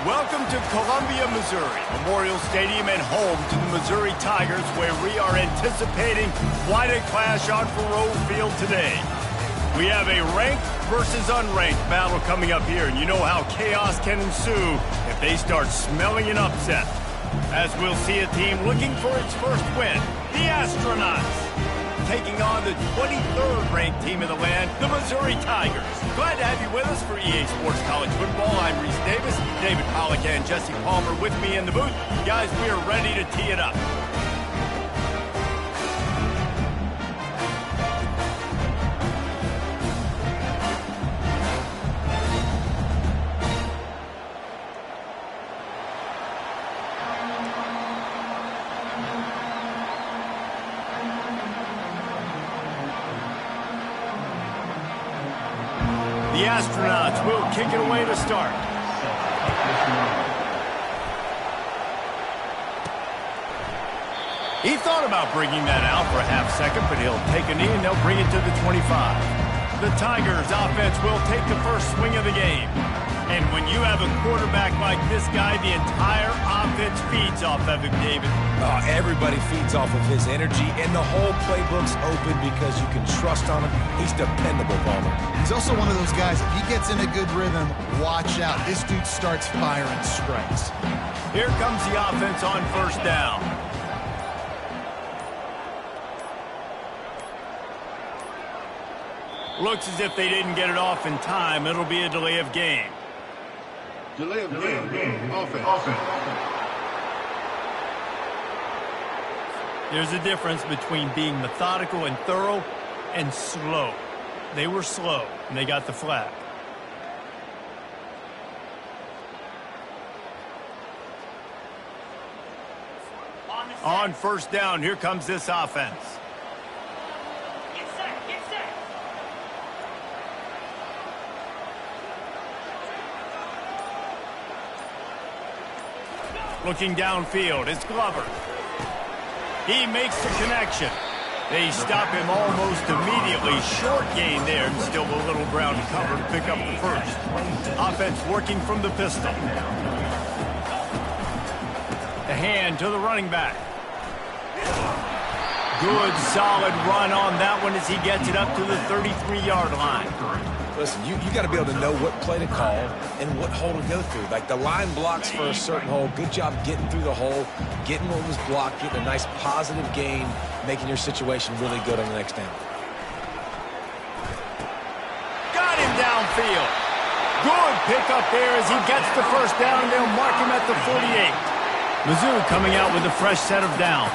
Welcome to Columbia, Missouri, Memorial Stadium and home to the Missouri Tigers, where we are anticipating quite a clash on Faroe Field today. We have a ranked versus unranked battle coming up here, and you know how chaos can ensue if they start smelling an upset. As we'll see a team looking for its first win, the Astronauts, taking on the 23rd ranked team in the land, the Missouri Tigers. Glad to have you with us for EA Sports College Football. I'm Reese Davis, David Pollack and Jesse Palmer with me in the booth. Guys, we are ready to tee it up. The Astronauts will kick it away to start. He thought about bringing that out for a half second, but he'll take a knee and they'll bring it to the 25. The Tigers offense will take the first swing of the game. And when you have a quarterback like this guy, the entire offense feeds off of him, David. Oh, everybody feeds off of his energy, and the whole playbook's open because you can trust on him. He's dependable, Palmer. He's also one of those guys, if he gets in a good rhythm, watch out. This dude starts firing strikes. Here comes the offense on first down. Looks as if they didn't get it off in time. It'll be a delay of game. Delay of game. Offense. There's a difference between being methodical and thorough and slow. They were slow, and they got the flag. On first down, here comes this offense. Looking downfield, it's Glover. He makes the connection. They stop him almost immediately. Short gain there, and still a little ground to cover to pick up the first. Offense working from the pistol. The hand to the running back. Good, solid run on that one as he gets it up to the 33-yard line. Listen, you got to be able to know what play to call and what hole to go through. Like the line blocks for a certain hole. Good job getting through the hole, getting what was blocked, getting a nice positive gain, making your situation really good on the next down. Got him downfield. Good pickup there as he gets the first down. They'll mark him at the 48. Mizzou coming out with a fresh set of downs.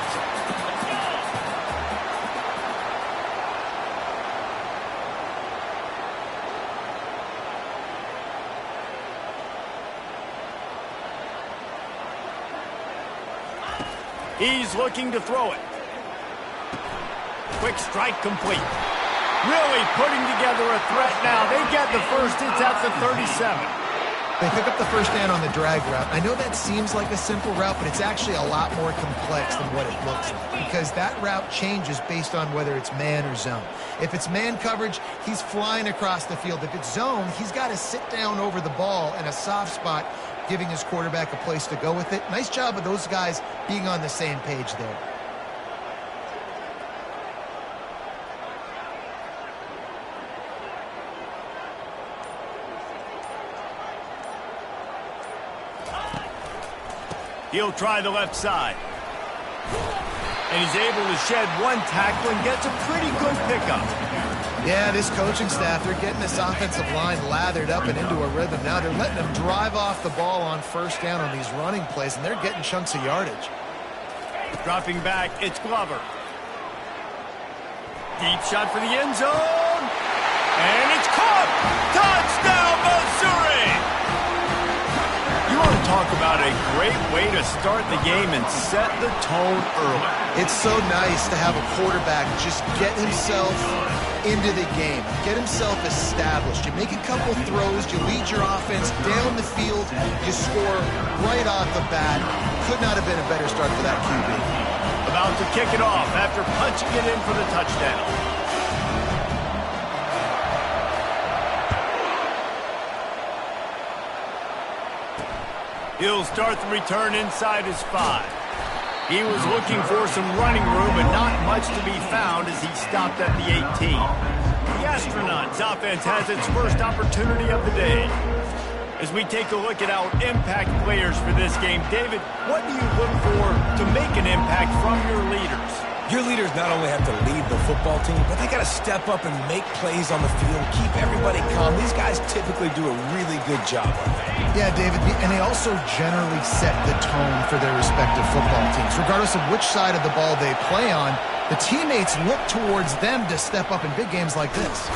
He's looking to throw it. Quick strike complete. Really putting together a threat now. They get the first. It's at the 37. They pick up the first down on the drag route. I know that seems like a simple route, but it's actually a lot more complex than what it looks like because that route changes based on whether it's man or zone. If it's man coverage, he's flying across the field. If it's zone, he's got to sit down over the ball in a soft spot, giving his quarterback a place to go with it. Nice job of those guys being on the same page there. He'll try the left side. And he's able to shed one tackle and gets a pretty good pickup. Yeah, this coaching staff, they're getting this offensive line lathered up and into a rhythm. Now they're letting them drive off the ball on first down on these running plays, and they're getting chunks of yardage. Dropping back, it's Glover. Deep shot for the end zone. And it's caught! Touchdown, Missouri! You want to talk about a great way to start the game and set the tone early. It's so nice to have a quarterback just get himself into the game, get himself established. You make a couple throws, you lead your offense down the field, you score right off the bat. Could not have been a better start for that QB. About to kick it off after punching it in for the touchdown. He'll start the return inside his 5. He was looking for some running room, but not much to be found as he stopped at the 18. The Astronauts offense has its first opportunity of the day. As we take a look at our impact players for this game, David, what do you look for to make an impact from your leaders? Your leaders not only have to lead the football team, but they got to step up and make plays on the field, keep everybody calm. These guys typically do a really good job of that. Yeah, David, and they also generally set the tone for their respective football teams. Regardless of which side of the ball they play on, the teammates look towards them to step up in big games like this.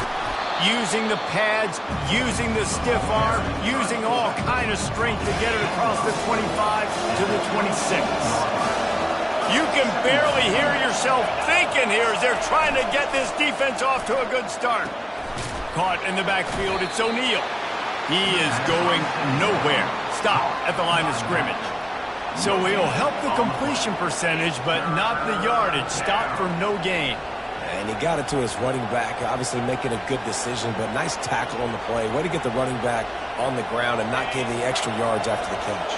Using the pads, using the stiff arm, using all kind of strength to get it across the 25 to the 26. You can barely hear yourself thinking here as they're trying to get this defense off to a good start. Caught in the backfield, it's O'Neal. He is going nowhere. Stop at the line of scrimmage. So he'll help the completion percentage, but not the yardage. Stop for no gain. And he got it to his running back, obviously making a good decision, but nice tackle on the play. Way to get the running back on the ground and not give the extra yards after the catch.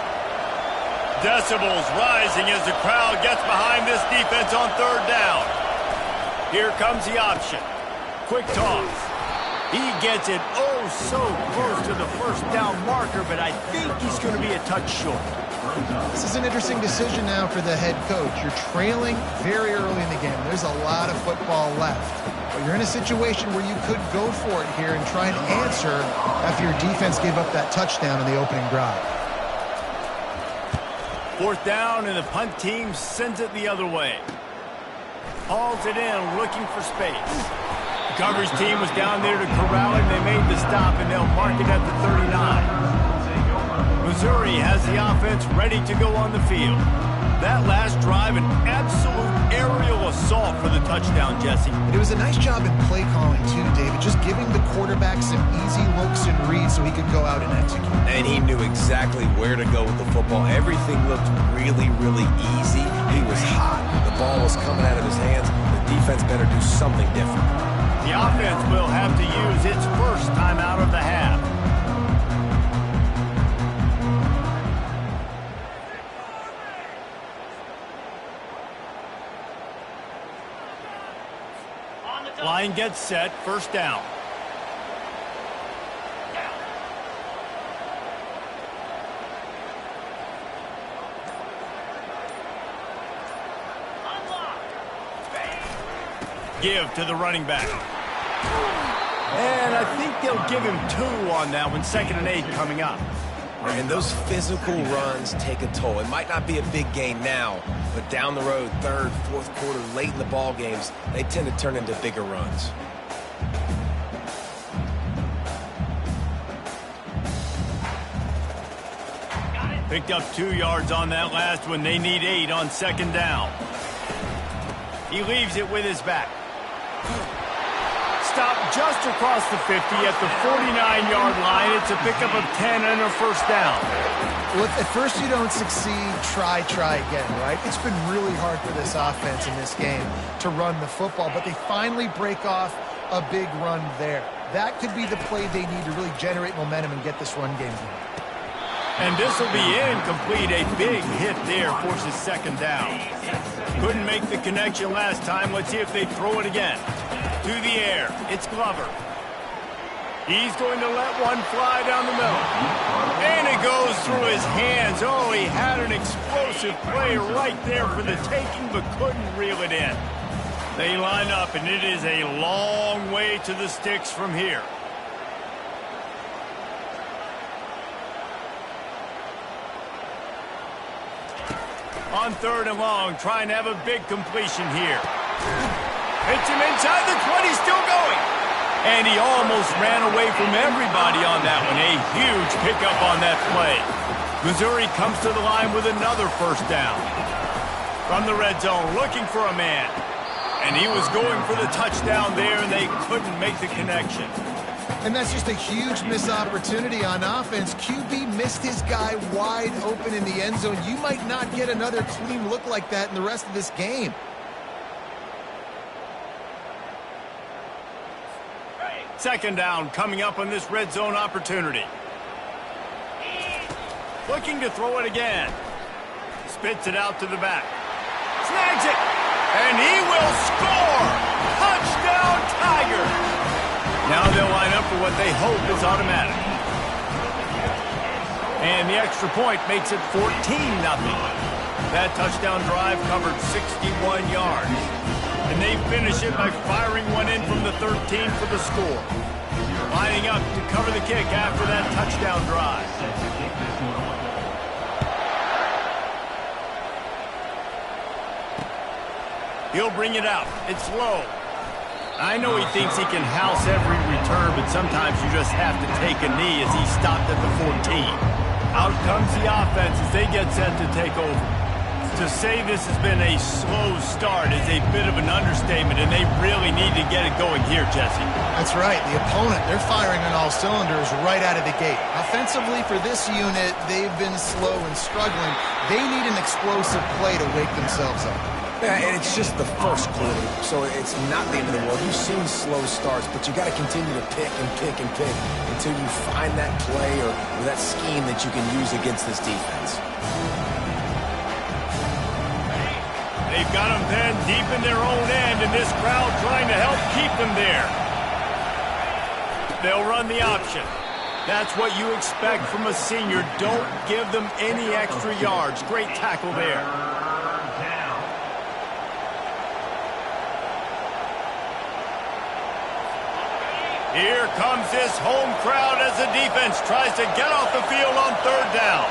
Decibels rising as the crowd gets behind this defense on 3rd down. Here comes the option. Quick toss. He gets it oh so close to the first down marker, but I think he's going to be a touch short. This is an interesting decision now for the head coach. You're trailing very early in the game. There's a lot of football left. But you're in a situation where you could go for it here and try and answer after your defense gave up that touchdown in the opening drive. 4th down, and the punt team sends it the other way. Hauls it in, looking for space. The coverage team was down there to corral him. They made the stop, and they'll mark it at the 39. Missouri has the offense ready to go on the field. That last drive, an absolute aerial assault for the touchdown, Jesse. It was a nice job in play calling, too, David. Just giving the quarterback some easy looks and reads so he could go out and execute. And he knew exactly where to go with the football. Everything looked really, really easy. He was hot. The ball was coming out of his hands. The defense better do something different. The offense will have to use its first time out of the half. Line gets set, 1st down. Give to the running back. And I think they'll give him 2 on that one. 2nd and 8 coming up. And those physical runs take a toll. It might not be a big gain now, but down the road, 3rd, 4th quarter, late in the ball games, they tend to turn into bigger runs. Picked up 2 yards on that last one. They need 8 on 2nd down. He leaves it with his back. Stop just across the 50 at the 49-yard line. It's a pickup of 10 and a 1st down. Well, if at first you don't succeed, try again, right? It's been really hard for this offense in this game to run the football, but they finally break off a big run there. That could be the play they need to really generate momentum and get this run game going. And this will be incomplete. A big hit there forces 2nd down. Couldn't make the connection last time. Let's see if they throw it again. To the air, it's Glover. He's going to let one fly down the middle. And it goes through his hands. Oh, he had an explosive play right there for the taking, but couldn't reel it in. They line up, and it is a long way to the sticks from here. On 3rd and long, trying to have a big completion here. Hits him inside the 20, still going. And he almost ran away from everybody on that one. A huge pickup on that play. Missouri comes to the line with another 1st down. From the red zone, looking for a man. And he was going for the touchdown there, and they couldn't make the connection. And that's just a huge missed opportunity on offense. QB missed his guy wide open in the end zone. You might not get another clean look like that in the rest of this game. Second down coming up on this red zone opportunity. Looking to throw it again. Spits it out to the back. Snags it. And he will score! Touchdown, Tigers! Now they'll line up for what they hope is automatic. And the extra point makes it 14-0. That touchdown drive covered 61 yards. And they finish it by firing one in from the 13 for the score. Lining up to cover the kick after that touchdown drive. He'll bring it out. It's low. I know he thinks he can house every return, but sometimes you just have to take a knee as he stopped at the 14. Out comes the offense as they get set to take over. To say this has been a slow start is a bit of an understatement, and they really need to get it going here, Jesse. That's right. The opponent, they're firing on all cylinders right out of the gate. Offensively, for this unit, they've been slow and struggling. They need an explosive play to wake themselves up. Yeah, and it's just the first quarter, so it's not the end of the world. You've seen slow starts, but you got to continue to pick and pick and pick until you find that play or that scheme that you can use against this defense. They've got them then deep in their own end, and this crowd trying to help keep them there. They'll run the option. That's what you expect from a senior. Don't give them any extra yards. Great tackle there. Here comes this home crowd as the defense tries to get off the field on third down.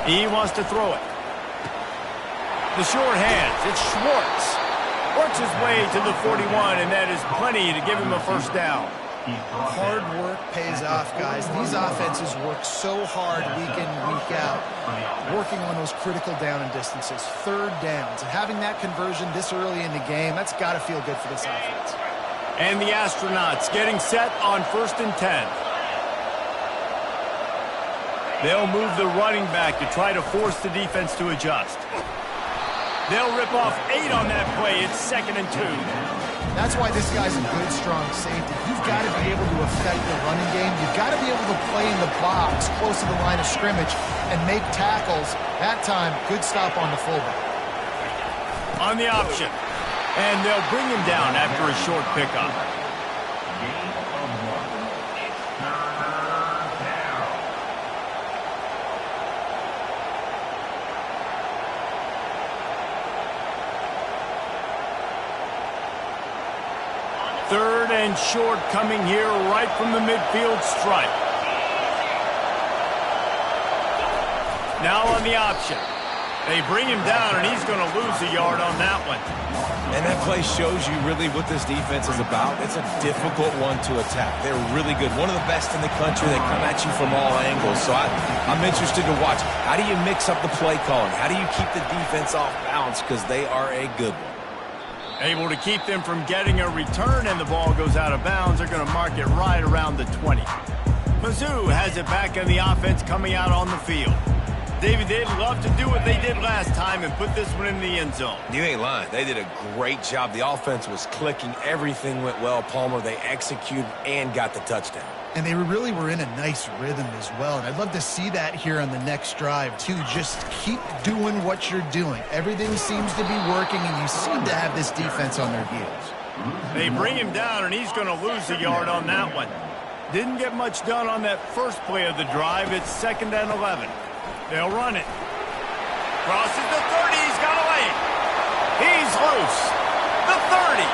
He wants to throw it. The short hands, it's Schwartz. Works his way to the 41, and that is plenty to give him a first down. Hard work pays off, guys. These offenses work so hard week in, week out, working on those critical down and distances, third downs. And having that conversion this early in the game, that's got to feel good for this offense. And the Astronauts getting set on 1st and 10. They'll move the running back to try to force the defense to adjust. They'll rip off 8 on that play. It's 2nd and 2. That's why this guy's a good, strong safety. You've got to be able to affect the running game. You've got to be able to play in the box close to the line of scrimmage and make tackles. That time, good stop on the fullback. On the option. And they'll bring him down after a short pickup. Third and short coming here right from the midfield stripe. Now on the option. They bring him down, and he's going to lose a yard on that one. And that play shows you really what this defense is about. It's a difficult one to attack. They're really good. One of the best in the country. They come at you from all angles. So I'm interested to watch. How do you mix up the play calling? How do you keep the defense off balance? Because they are a good one. Able to keep them from getting a return, and the ball goes out of bounds. They're going to mark it right around the 20. Mizzou has it back on the offense coming out on the field. David, they'd love to do what they did last time and put this one in the end zone. You ain't lying. They did a great job. The offense was clicking. Everything went well, Palmer. They executed and got the touchdown. And they really were in a nice rhythm as well. And I'd love to see that here on the next drive, too. Just keep doing what you're doing. Everything seems to be working, and you seem to have this defense on their heels. They bring him down, and he's going to lose a yard on that one. Didn't get much done on that first play of the drive. It's 2nd and 11. They'll run it. Crosses the 30. He's got a lane. He's loose. The 30.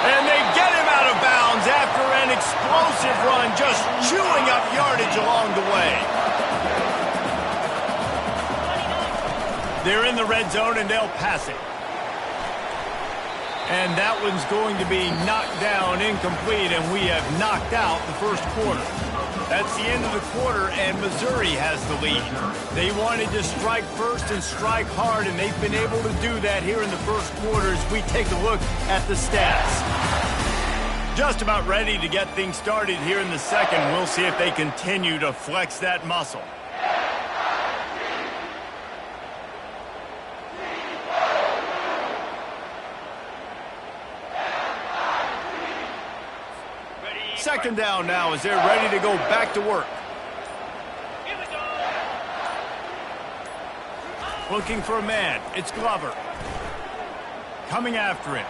And they get him out of bounds after an explosive run, just chewing up yardage along the way. They're in the red zone, and they'll pass it. And that one's going to be knocked down, incomplete, and we have knocked out the first quarter. That's the end of the quarter, and Missouri has the lead. They wanted to strike first and strike hard, and they've been able to do that here in the first quarter as we take a look at the stats. Just about ready to get things started here in the second. We'll see if they continue to flex that muscle. Second down now as they're ready to go back to work. Looking for a man. It's Glover. Coming after it.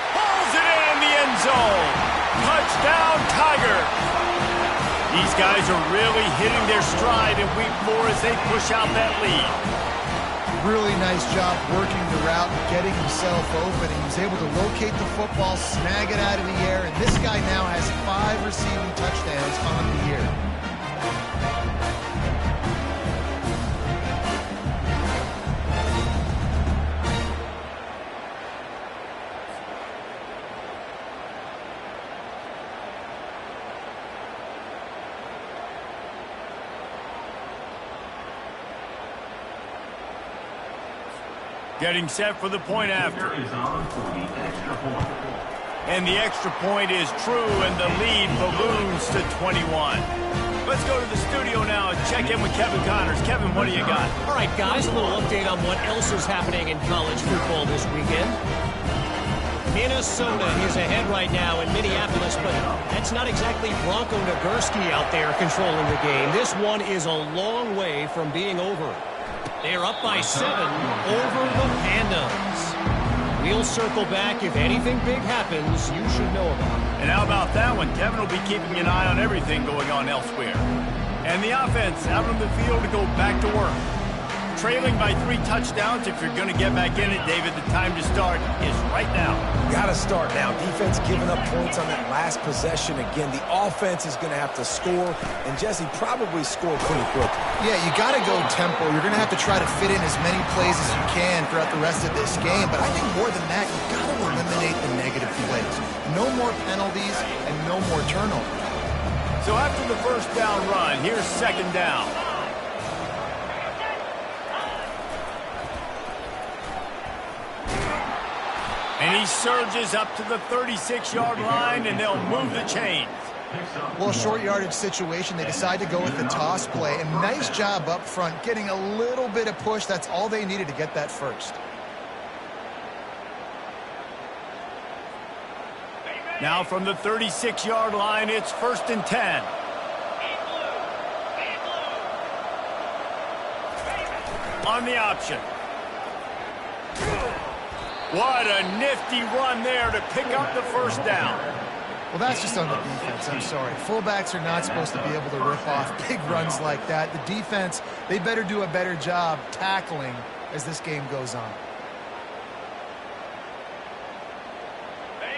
Pulls it in the end zone. Touchdown, Tigers. These guys are really hitting their stride in week 4 as they push out that lead. Really nice job working the route, getting himself open. He was able to locate the football, snag it out of the air, and this guy now has 5 receiving touchdowns on the year. Getting set for the point after. And the extra point is true, and the lead balloons to 21. Let's go to the studio now and check in with Kevin Connors. Kevin, what do you got? All right, guys, a little update on what else is happening in college football this weekend. Minnesota is ahead right now in Minneapolis, but that's not exactly Bronco Nagurski out there controlling the game. This one is a long way from being over. They're up by 7 over the Pandas. We'll circle back. If anything big happens, you should know about it. And how about that one? Kevin will be keeping an eye on everything going on elsewhere. And the offense out on the field to go back to work. Trailing by 3 touchdowns. If you're going to get back in it, David, the time to start is right now. Got to start now. Defense giving up points on that last possession. Again, the offense is going to have to score, and Jesse probably score pretty quick. Yeah, you got to go tempo. You're going to have to try to fit in as many plays as you can throughout the rest of this game. But I think more than that, you've got to eliminate the negative plays. No more penalties and no more turnovers. So after the first down run, here's second down. And he surges up to the 36-yard line, and they'll move the chains. Well, a short yardage situation, they decide to go with the toss play. And nice job up front, getting a little bit of push. That's all they needed to get that first. Now from the 36-yard line, it's 1st and 10. On the option. What a nifty run there to pick up the first down. Well, that's just on the defense. I'm sorry. Fullbacks are not supposed to be able to rip off big runs like that. The defense, they better do a better job tackling as this game goes on.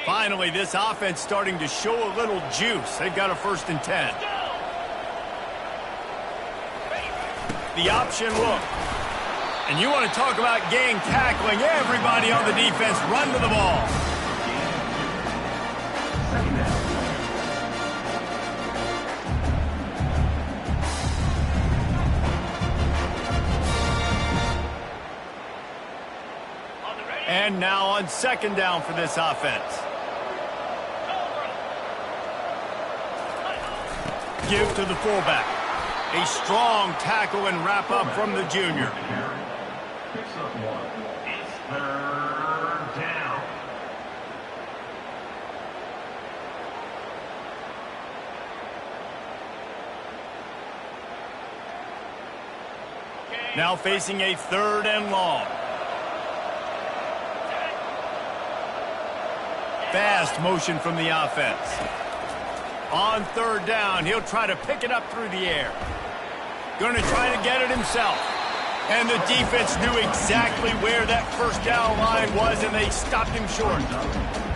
Finally, this offense starting to show a little juice. They've got a 1st and 10. The option look. And you want to talk about gang tackling. Everybody on the defense run to the ball. And now on second down for this offense. Give to the fullback. A strong tackle and wrap up from the junior. Picks up 1. It's 3rd down. Now facing a 3rd and long. Fast motion from the offense. On 3rd down, he'll try to pick it up through the air. Going to try to get it himself. And the defense knew exactly where that first down line was, and they stopped him short.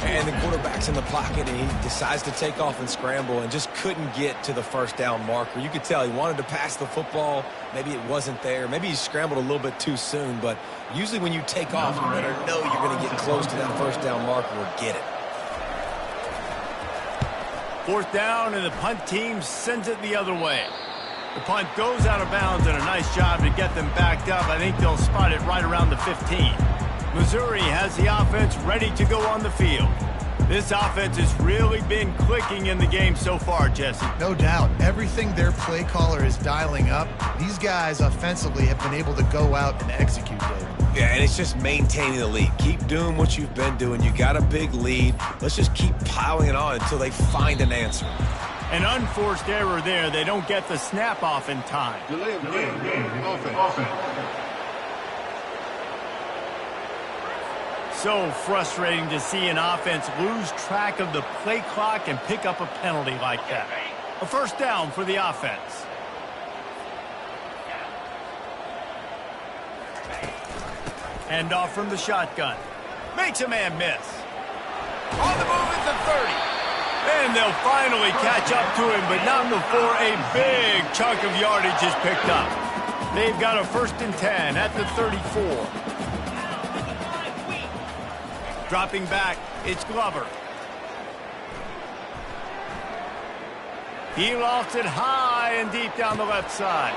And the quarterback's in the pocket, and he decides to take off and scramble and just couldn't get to the first down marker. You could tell he wanted to pass the football. Maybe it wasn't there. Maybe he scrambled a little bit too soon. But usually when you take off, you better know you're going to get close to that first down marker or get it. 4th down, and the punt team sends it the other way. The punt goes out of bounds, and a nice job to get them backed up. I think they'll spot it right around the 15. Missouri has the offense ready to go on the field. This offense has really been clicking in the game so far, Jesse. No doubt. Everything their play caller is dialing up, these guys offensively have been able to go out and execute, David. Yeah, and it's just maintaining the lead. Keep doing what you've been doing. You got a big lead. Let's just keep piling it on until they find an answer. An unforced error there. They don't get the snap off in time. Delay of game. Offense. So frustrating to see an offense lose track of the play clock and pick up a penalty like that. A first down for the offense. Hand off from the shotgun. Makes a man miss. On the move at the 30. And they'll finally catch up to him, but not before a big chunk of yardage is picked up. They've got a 1st and 10 at the 34. Dropping back, it's Glover. He lofts it high and deep down the left side.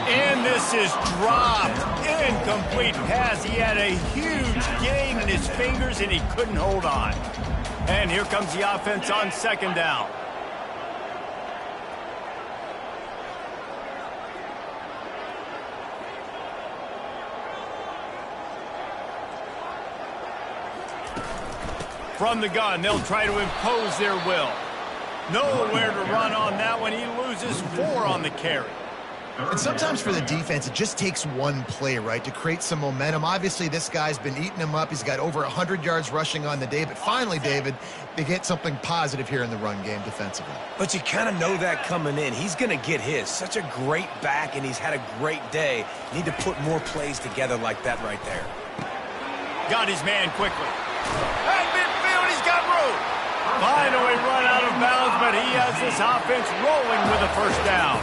And this is dropped. Incomplete pass. He had a huge gain in his fingers, and he couldn't hold on. And here comes the offense on 2nd down. From the gun, they'll try to impose their will. Nowhere to run on that one. He loses 4 on the carry. And sometimes for the defense, it just takes one play, right, to create some momentum. Obviously, this guy's been eating him up. He's got over 100 yards rushing on the day. But finally, David, they get something positive here in the run game defensively. But you kind of know that coming in. He's going to get his. Such a great back, and he's had a great day. Need to put more plays together like that right there. Got his man quickly. At midfield, he's got room. Finally run out of bounds, but he has this offense rolling with a first down.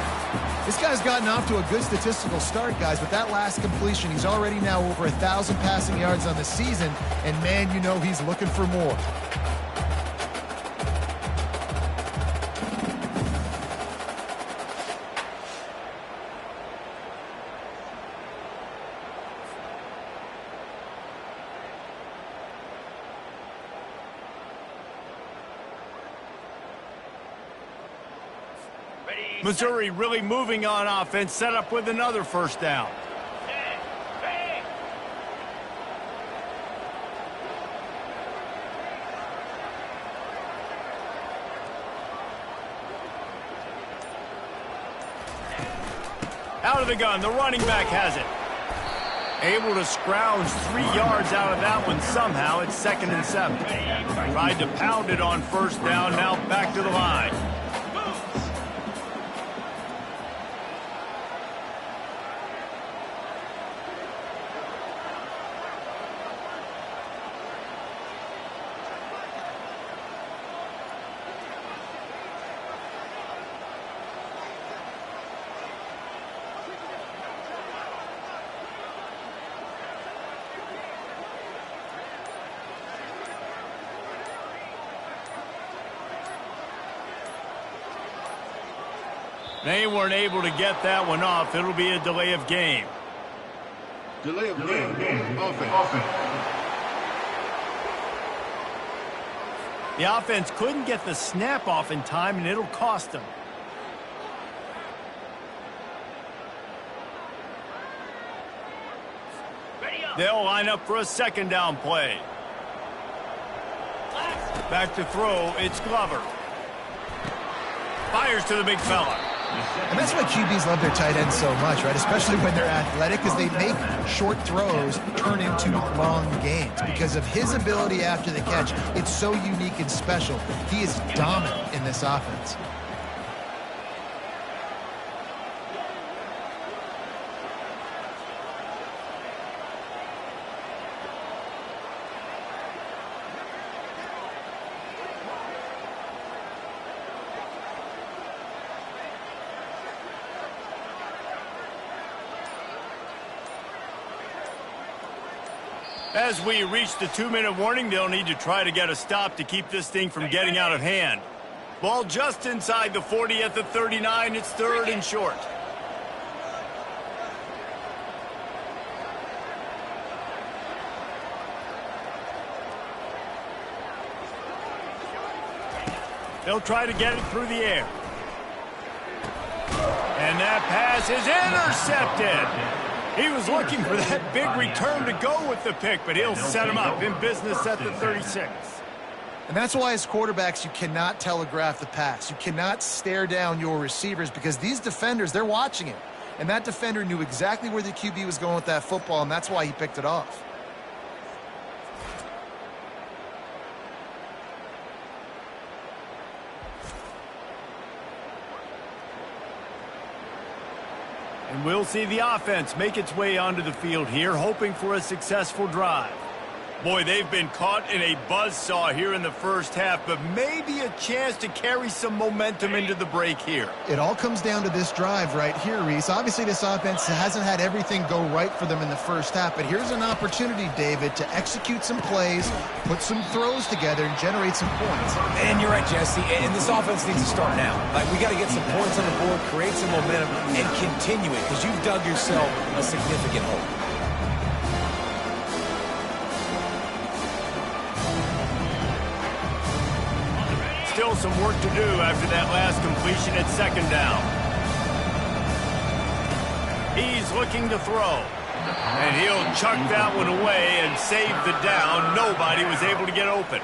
This guy's gotten off to a good statistical start, guys. With that last completion, he's already now over 1,000 passing yards on the season. And, man, you know he's looking for more. Missouri really moving on offense, set up with another first down. Out of the gun, the running back has it. Able to scrounge 3 yards out of that one somehow. It's 2nd and 7. Tried to pound it on first down, now back to the line. They weren't able to get that one off. It'll be a delay of game. Delay of game. Offense. The offense couldn't get the snap off in time, and it'll cost them. They'll line up for a 2nd down play. Back to throw, it's Glover. Fires to the big fella. And that's why QBs love their tight ends so much, right? Especially when they're athletic, because they make short throws turn into long gains. Because of his ability after the catch, it's so unique and special. He is dominant in this offense. As we reach the 2-minute warning, they'll need to try to get a stop to keep this thing from getting out of hand. Ball just inside the 40 at the 39. It's 3rd and short. They'll try to get it through the air. And that pass is intercepted. He was looking for that big return to go with the pick, but he'll set him up in business at the 36. And that's why as quarterbacks, you cannot telegraph the pass. You cannot stare down your receivers because these defenders, they're watching it. And that defender knew exactly where the QB was going with that football, and that's why he picked it off. And we'll see the offense make its way onto the field here, hoping for a successful drive. Boy, they've been caught in a buzzsaw here in the first half, but maybe a chance to carry some momentum into the break here. It all comes down to this drive right here, Reese. Obviously, this offense hasn't had everything go right for them in the first half, but here's an opportunity, David, to execute some plays, put some throws together, and generate some points. And you're right, Jesse, and this offense needs to start now. Like, we got to get some points on the board, create some momentum, and continue it, because you've dug yourself a significant hole. Still some work to do after that last completion at second down. He's looking to throw. And he'll chuck that one away and save the down. Nobody was able to get open.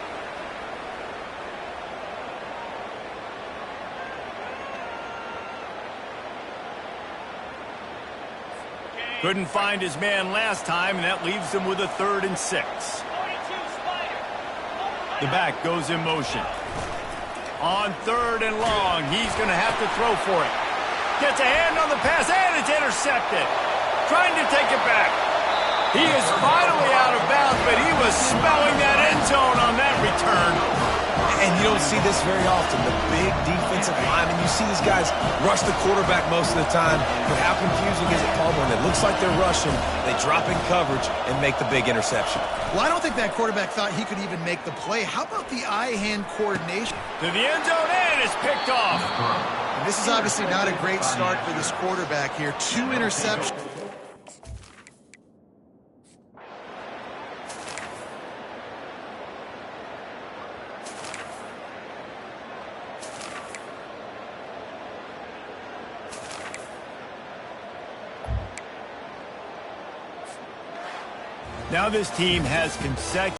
Couldn't find his man last time, and that leaves him with a 3rd and 6. The back goes in motion. On 3rd and long, he's going to have to throw for it. Gets a hand on the pass, and it's intercepted. Trying to take it back. He is finally out of bounds, but he was smelling that end zone on that return. And you don't see this very often, the big defensive linemen. You see these guys rush the quarterback most of the time, but how confusing is it, Paul, when it looks like they're rushing, they drop in coverage and make the big interception? Well, I don't think that quarterback thought he could even make the play. How about the eye-hand coordination? To the end zone, and it's picked off. And this is obviously not a great start for this quarterback here. 2 interceptions. Now this team has consecutive